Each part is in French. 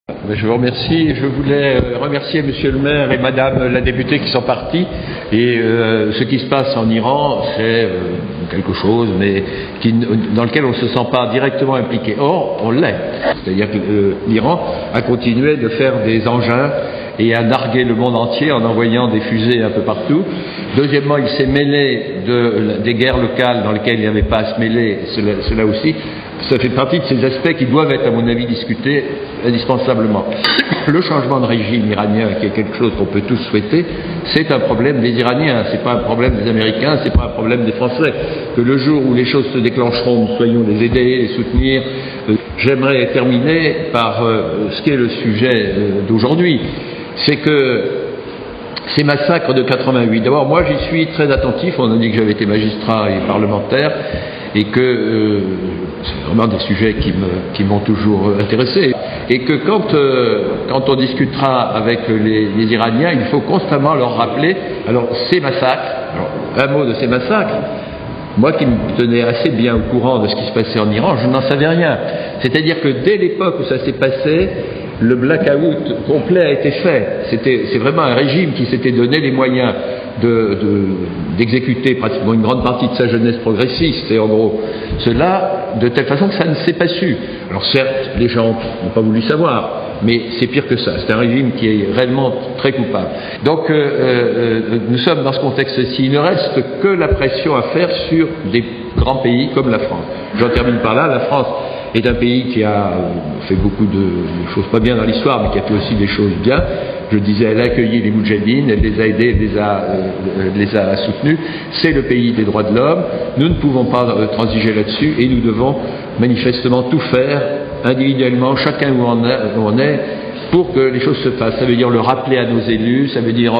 Je vous remercie. Je voulais remercier Monsieur le maire et Madame la députée qui sont partis. Et ce qui se passe en Iran, c'est quelque chose, mais dans lequel on ne se sent pas directement impliqué. Or, on l'est. C'est-à-dire que l'Iran a continué de faire des engins et à narguer le monde entier en envoyant des fusées un peu partout. Deuxièmement, il s'est mêlé des guerres locales dans lesquelles il n'y avait pas à se mêler, cela aussi. Ça fait partie de ces aspects qui doivent être, à mon avis, discutés indispensablement. Le changement de régime iranien, qui est quelque chose qu'on peut tous souhaiter, c'est un problème des Iraniens, c'est pas un problème des Américains, c'est pas un problème des Français. Que le jour où les choses se déclencheront, nous soyons les aider, les soutenir. J'aimerais terminer par ce qui est le sujet d'aujourd'hui. C'est que ces massacres de 88, d'abord moi j'y suis très attentif, on a dit que j'avais été magistrat et parlementaire et que c'est vraiment des sujets qui m'ont toujours intéressé et que quand on discutera avec les Iraniens, il faut constamment leur rappeler, alors ces massacres, un mot de ces massacres, moi qui me tenais assez bien au courant de ce qui se passait en Iran, je n'en savais rien. C'est-à-dire que dès l'époque où ça s'est passé, le blackout complet a été fait. C'est vraiment un régime qui s'était donné les moyens d'exécuter pratiquement une grande partie de sa jeunesse progressiste, et en gros, cela de telle façon que ça ne s'est pas su. Alors certes, les gens n'ont pas voulu savoir, mais c'est pire que ça. C'est un régime qui est réellement très coupable. Donc nous sommes dans ce contexte-ci. Il ne reste que la pression à faire sur des grands pays comme la France. J'en termine par là. La France est un pays qui a fait beaucoup de choses pas bien dans l'histoire, mais qui a fait aussi des choses bien. Je disais, elle a accueilli les Moudjahidines, elle les a aidés, elle les a soutenus. C'est le pays des droits de l'homme. Nous ne pouvons pas transiger là-dessus et nous devons manifestement tout faire individuellement, chacun où on est, pour que les choses se fassent. Ça veut dire le rappeler à nos élus, ça veut dire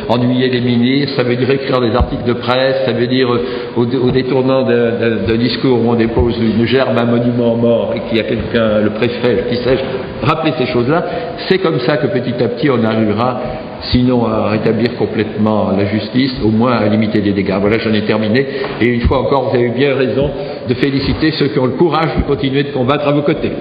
ennuyer les ministres, ça veut dire écrire des articles de presse, ça veut dire au détournant d'un discours où on dépose une gerbe à un monument mort et qu'il y a quelqu'un, le préfet, qui sais-je, rappeler ces choses-là. C'est comme ça que petit à petit on arrivera, sinon à rétablir complètement la justice, au moins à limiter les dégâts. Voilà, j'en ai terminé. Et une fois encore, vous avez bien raison de féliciter ceux qui ont le courage de continuer de combattre à vos côtés.